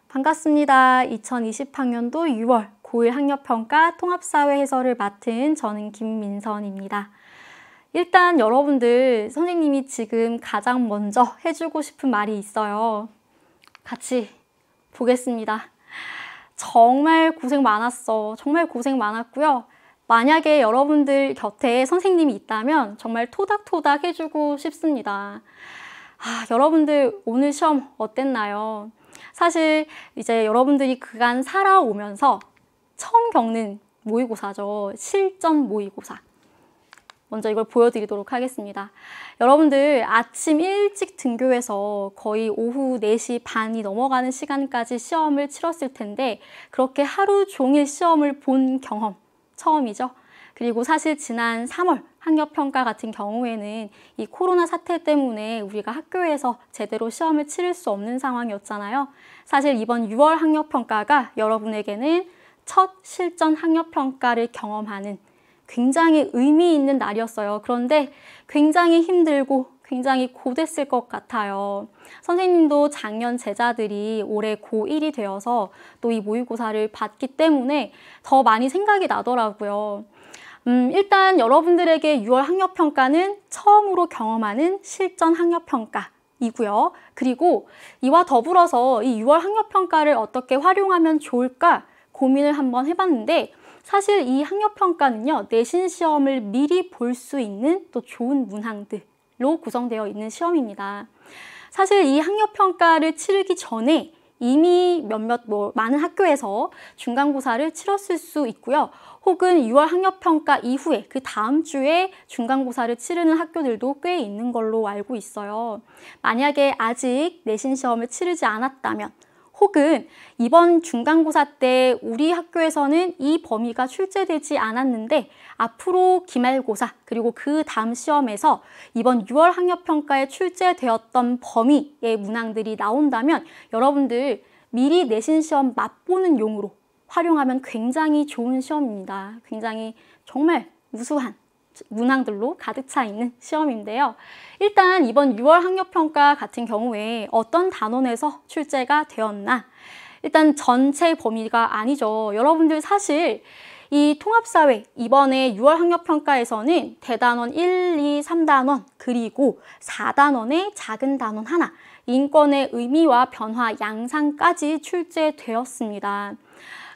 반갑습니다. 2020학년도 6월 고1 학력평가 통합사회 해설을 맡은 저는 김민선입니다. 일단 여러분들, 선생님이 지금 가장 먼저 해주고 싶은 말이 있어요. 같이 보겠습니다. 정말 고생 많았어. 정말 고생 많았고요. 만약에 여러분들 곁에 선생님이 있다면 정말 토닥토닥 해주고 싶습니다. 여러분들 오늘 시험 어땠나요? 사실 이제 여러분들이 그간 살아오면서 처음 겪는 모의고사죠. 실전 모의고사. 먼저 이걸 보여드리도록 하겠습니다. 여러분들 아침 일찍 등교해서 거의 오후 4시 반이 넘어가는 시간까지 시험을 치렀을 텐데 그렇게 하루 종일 시험을 본 경험 처음이죠. 그리고 사실 지난 3월 학력평가 같은 경우에는 이 코로나 사태 때문에 우리가 학교에서 제대로 시험을 치를 수 없는 상황이었잖아요. 사실 이번 6월 학력평가가 여러분에게는 첫 실전 학력평가를 경험하는 굉장히 의미 있는 날이었어요. 그런데 굉장히 힘들고 굉장히 고됐을 것 같아요. 선생님도 작년 제자들이 올해 고1이 되어서 또 이 모의고사를 봤기 때문에 더 많이 생각이 나더라고요. 일단 여러분들에게 6월 학력평가는 처음으로 경험하는 실전 학력평가이고요. 그리고 이와 더불어서 이 6월 학력평가를 어떻게 활용하면 좋을까 고민을 한번 해봤는데 사실 이 학력평가는요, 내신 시험을 미리 볼 수 있는 또 좋은 문항들로 구성되어 있는 시험입니다. 사실 이 학력평가를 치르기 전에 이미 많은 학교에서 중간고사를 치렀을 수 있고요. 혹은 6월 학력평가 이후에 그 다음 주에 중간고사를 치르는 학교들도 꽤 있는 걸로 알고 있어요. 만약에 아직 내신 시험을 치르지 않았다면 혹은 이번 중간고사 때 우리 학교에서는 이 범위가 출제되지 않았는데 앞으로 기말고사 그리고 그 다음 시험에서 이번 6월 학력평가에 출제되었던 범위의 문항들이 나온다면 여러분들 미리 내신 시험 맛보는 용으로 활용하면 굉장히 좋은 시험입니다. 굉장히 정말 우수한 문항들로 가득 차 있는 시험인데요. 일단 이번 6월 학력평가 같은 경우에 어떤 단원에서 출제가 되었나? 일단 전체 범위가 아니죠. 여러분들 사실 이 통합사회 이번에 6월 학력평가에서는 대단원 1, 2, 3단원 그리고 4단원의 작은 단원 하나 인권의 의미와 변화 양상까지 출제되었습니다.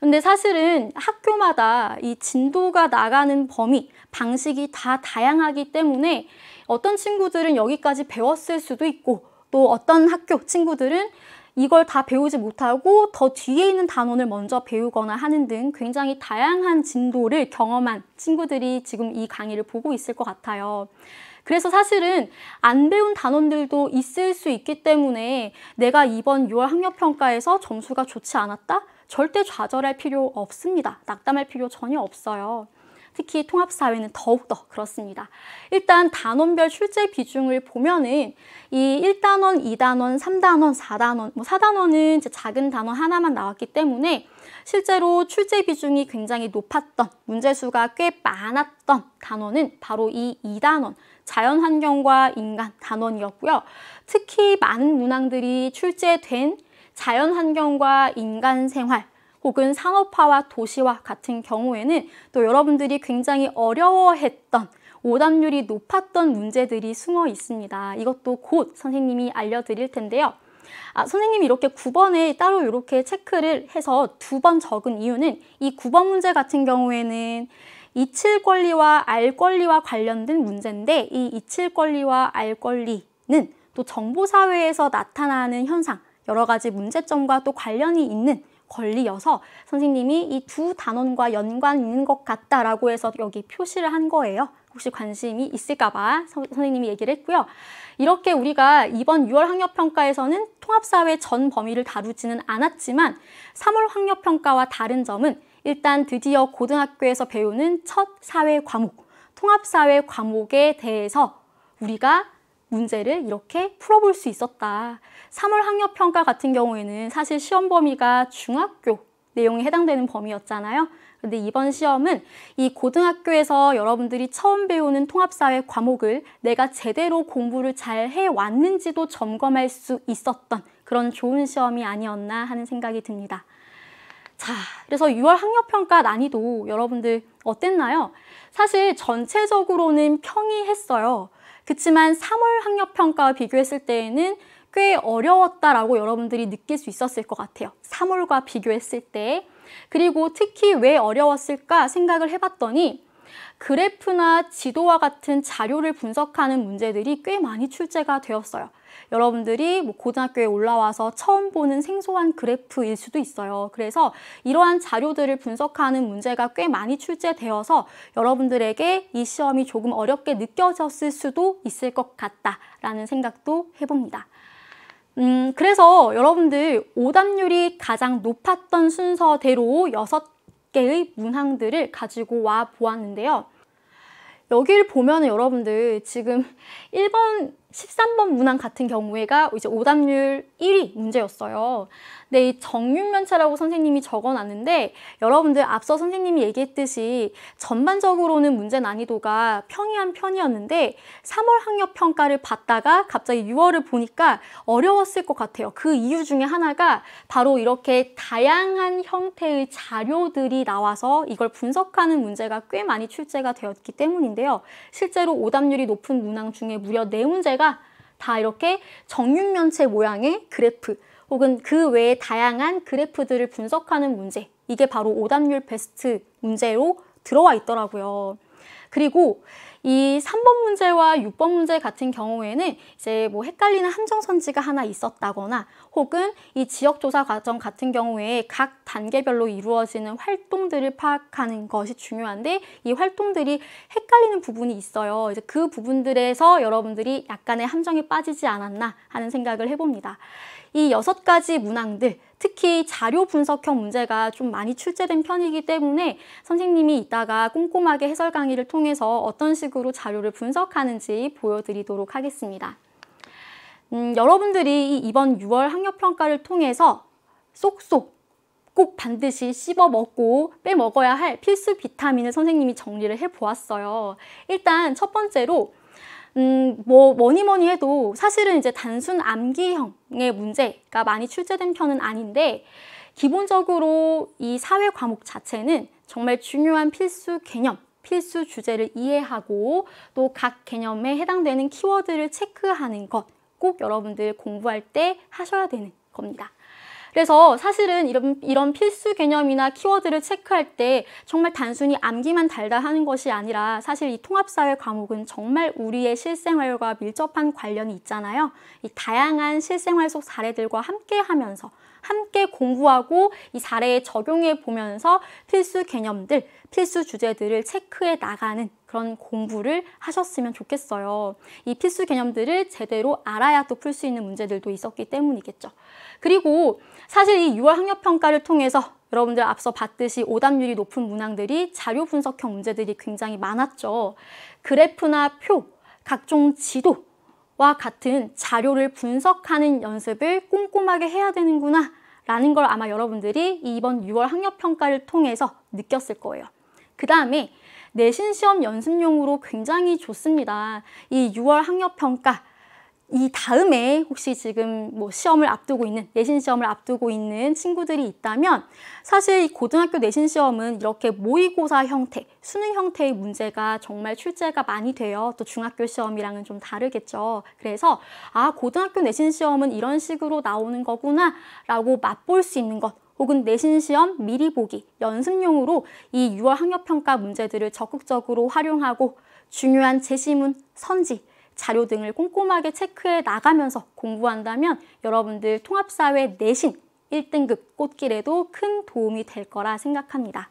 근데 사실은 학교마다 이 진도가 나가는 범위, 방식이 다 다양하기 때문에 어떤 친구들은 여기까지 배웠을 수도 있고 또 어떤 학교 친구들은 이걸 다 배우지 못하고 더 뒤에 있는 단원을 먼저 배우거나 하는 등 굉장히 다양한 진도를 경험한 친구들이 지금 이 강의를 보고 있을 것 같아요. 그래서 사실은 안 배운 단원들도 있을 수 있기 때문에 내가 이번 6월 학력평가에서 점수가 좋지 않았다? 절대 좌절할 필요 없습니다. 낙담할 필요 전혀 없어요. 특히 통합사회는 더욱더 그렇습니다. 일단 단원별 출제 비중을 보면은 이 1단원, 2단원, 3단원, 4단원, 4단원은 이제 작은 단원 하나만 나왔기 때문에 실제로 출제 비중이 굉장히 높았던 문제수가 꽤 많았던 단원은 바로 이 2단원, 자연환경과 인간 단원이었고요. 특히 많은 문항들이 출제된 자연환경과 인간생활 혹은 산업화와 도시화 같은 경우에는 또 여러분들이 굉장히 어려워했던 오답률이 높았던 문제들이 숨어 있습니다. 이것도 곧 선생님이 알려드릴 텐데요. 선생님이 이렇게 9번에 따로 이렇게 체크를 해서 2번 적은 이유는 이 9번 문제 같은 경우에는 이칠 권리와 알 권리와 관련된 문제인데 이 이칠 권리와 알 권리는 또 정보사회에서 나타나는 현상, 여러 가지 문제점과 또 관련이 있는 권리여서 선생님이 이 두 단원과 연관 있는 것 같다라고 해서 여기 표시를 한 거예요. 혹시 관심이 있을까 봐 선생님이 얘기를 했고요. 이렇게 우리가 이번 6월 학력평가에서는 통합사회 전 범위를 다루지는 않았지만 3월 학력평가와 다른 점은 일단 드디어 고등학교에서 배우는 첫 사회 과목, 통합사회 과목에 대해서 우리가 문제를 이렇게 풀어볼 수 있었다. 3월 학력평가 같은 경우에는 사실 시험 범위가 중학교 내용에 해당되는 범위였잖아요. 근데 이번 시험은 이 고등학교에서 여러분들이 처음 배우는 통합사회 과목을 내가 제대로 공부를 잘 해왔는지도 점검할 수 있었던 그런 좋은 시험이 아니었나 하는 생각이 듭니다. 자, 그래서 6월 학력평가 난이도 여러분들 어땠나요? 사실 전체적으로는 평이했어요. 그치만 3월 학력평가와 비교했을 때에는 꽤 어려웠다라고 여러분들이 느낄 수 있었을 것 같아요. 3월과 비교했을 때. 그리고 특히 왜 어려웠을까 생각을 해봤더니 그래프나 지도와 같은 자료를 분석하는 문제들이 꽤 많이 출제가 되었어요. 여러분들이 고등학교에 올라와서 처음 보는 생소한 그래프일 수도 있어요. 그래서 이러한 자료들을 분석하는 문제가 꽤 많이 출제되어서 여러분들에게 이 시험이 조금 어렵게 느껴졌을 수도 있을 것 같다라는 생각도 해봅니다. 그래서 여러분들 오답률이 가장 높았던 순서대로 6개의 문항들을 가지고 와 보았는데요. 여기를 보면 여러분들 지금 1번, 13번 문항 같은 경우에가 이제 오답률 1위 문제였어요. 근데 이 정육면체라고 선생님이 적어놨는데 여러분들 앞서 선생님이 얘기했듯이 전반적으로는 문제 난이도가 평이한 편이었는데 3월 학력평가를 봤다가 갑자기 6월을 보니까 어려웠을 것 같아요. 그 이유 중에 하나가 바로 이렇게 다양한 형태의 자료들이 나와서 이걸 분석하는 문제가 꽤 많이 출제가 되었기 때문인데요. 실제로 오답률이 높은 문항 중에 무려 4문제가 다 이렇게 정육면체 모양의 그래프 혹은 그 외에 다양한 그래프들을 분석하는 문제, 이게 바로 오답률 베스트 문제로 들어와 있더라고요. 그리고 이 3번 문제와 6번 문제 같은 경우에는 이제 헷갈리는 함정선지가 하나 있었다거나 혹은 이 지역조사 과정 같은 경우에 각 단계별로 이루어지는 활동들을 파악하는 것이 중요한데 이 활동들이 헷갈리는 부분이 있어요. 이제 그 부분들에서 여러분들이 약간의 함정에 빠지지 않았나 하는 생각을 해봅니다. 이 6가지 문항들, 특히 자료 분석형 문제가 좀 많이 출제된 편이기 때문에 선생님이 이따가 꼼꼼하게 해설 강의를 통해서 어떤 식으로 자료를 분석하는지 보여드리도록 하겠습니다. 여러분들이 이번 6월 학력평가를 통해서 쏙쏙 꼭 반드시 씹어 먹고 빼먹어야 할 필수 비타민을 선생님이 정리를 해보았어요. 일단 첫 번째로 뭐니 해도 사실은 이제 단순 암기형의 문제가 많이 출제된 편은 아닌데 기본적으로 이 사회 과목 자체는 정말 중요한 필수 개념, 필수 주제를 이해하고 또 각 개념에 해당되는 키워드를 체크하는 것 꼭 여러분들 공부할 때 하셔야 되는 겁니다. 그래서 사실은 이런 필수 개념이나 키워드를 체크할 때 정말 단순히 암기만 달다 하는 것이 아니라 사실 이 통합사회 과목은 정말 우리의 실생활과 밀접한 관련이 있잖아요. 이 다양한 실생활 속 사례들과 함께 하면서 함께 공부하고 이 사례에 적용해 보면서 필수 개념들, 필수 주제들을 체크해 나가는 그런 공부를 하셨으면 좋겠어요. 이 필수 개념들을 제대로 알아야 또 풀 수 있는 문제들도 있었기 때문이겠죠. 그리고 사실 이 6월 학력평가를 통해서 여러분들 앞서 봤듯이 오답률이 높은 문항들이 자료 분석형 문제들이 굉장히 많았죠. 그래프나 표, 각종 지도와 같은 자료를 분석하는 연습을 꼼꼼하게 해야 되는구나 라는 걸 아마 여러분들이 이번 6월 학력평가를 통해서 느꼈을 거예요. 그 다음에 내신 시험 연습용으로 굉장히 좋습니다. 이 6월 학력평가 이 다음에 혹시 지금 시험을 앞두고 있는, 내신 시험을 앞두고 있는 친구들이 있다면 사실 이 고등학교 내신 시험은 이렇게 모의고사 형태, 수능 형태의 문제가 정말 출제가 많이 돼요. 또 중학교 시험이랑은 좀 다르겠죠. 그래서 고등학교 내신 시험은 이런 식으로 나오는 거구나 라고 맛볼 수 있는 것, 혹은 내신 시험 미리 보기, 연습용으로 이 6월 학력평가 문제들을 적극적으로 활용하고 중요한 제시문, 선지, 자료 등을 꼼꼼하게 체크해 나가면서 공부한다면 여러분들 통합사회 내신 1등급 꽃길에도 큰 도움이 될 거라 생각합니다.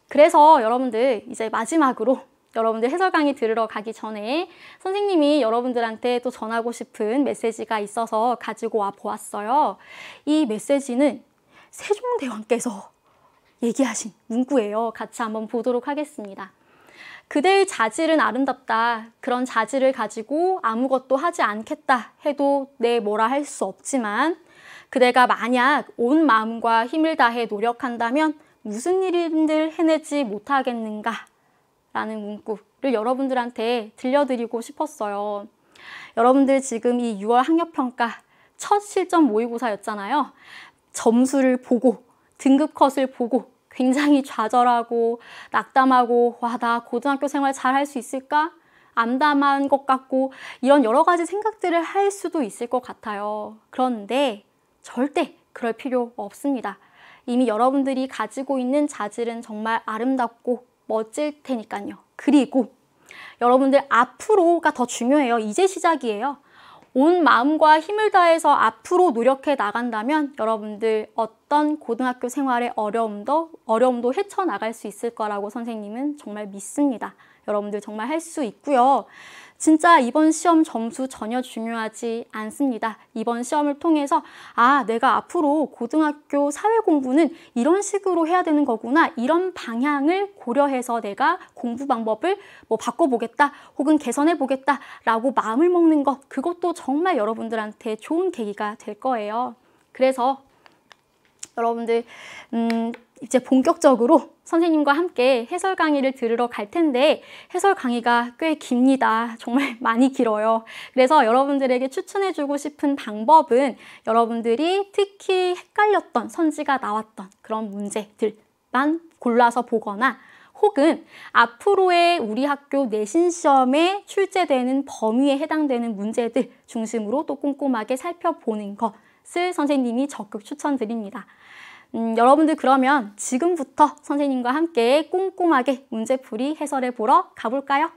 그래서 여러분들 이제 마지막으로 여러분들 해설 강의 들으러 가기 전에 선생님이 여러분들한테 또 전하고 싶은 메시지가 있어서 가지고 와 보았어요. 이 메시지는 세종대왕께서 얘기하신 문구예요. 같이 한번 보도록 하겠습니다. 그대의 자질은 아름답다. 그런 자질을 가지고 아무것도 하지 않겠다 해도 내 뭐라 할 수 없지만 그대가 만약 온 마음과 힘을 다해 노력한다면 무슨 일인들 해내지 못하겠는가? 라는 문구를 여러분들한테 들려드리고 싶었어요. 여러분들 지금 이 6월 학력평가 첫 실전 모의고사였잖아요. 점수를 보고 등급 컷을 보고 굉장히 좌절하고 낙담하고 와, 나 고등학교 생활 잘 할 수 있을까? 암담한 것 같고 이런 여러 가지 생각들을 할 수도 있을 것 같아요. 그런데 절대 그럴 필요 없습니다. 이미 여러분들이 가지고 있는 자질은 정말 아름답고 멋질 테니까요. 그리고 여러분들 앞으로가 더 중요해요. 이제 시작이에요. 온 마음과 힘을 다해서 앞으로 노력해 나간다면 여러분들 어떤 고등학교 생활의 어려움도 헤쳐나갈 수 있을 거라고 선생님은 정말 믿습니다. 여러분들 정말 할 수 있고요. 진짜 이번 시험 점수 전혀 중요하지 않습니다. 이번 시험을 통해서 내가 앞으로 고등학교 사회 공부는 이런 식으로 해야 되는 거구나. 이런 방향을 고려해서 내가 공부 방법을 바꿔보겠다 혹은 개선해보겠다 라고 마음을 먹는 것, 그것도 정말 여러분들한테 좋은 계기가 될 거예요. 그래서 여러분들 이제 본격적으로 선생님과 함께 해설 강의를 들으러 갈 텐데 해설 강의가 꽤 깁니다. 정말 많이 길어요. 그래서 여러분들에게 추천해주고 싶은 방법은 여러분들이 특히 헷갈렸던, 선지가 나왔던 그런 문제들만 골라서 보거나 혹은 앞으로의 우리 학교 내신 시험에 출제되는 범위에 해당되는 문제들 중심으로 또 꼼꼼하게 살펴보는 것을 선생님이 적극 추천드립니다. 여러분들 그러면 지금부터 선생님과 함께 꼼꼼하게 문제풀이 해설해 보러 가볼까요?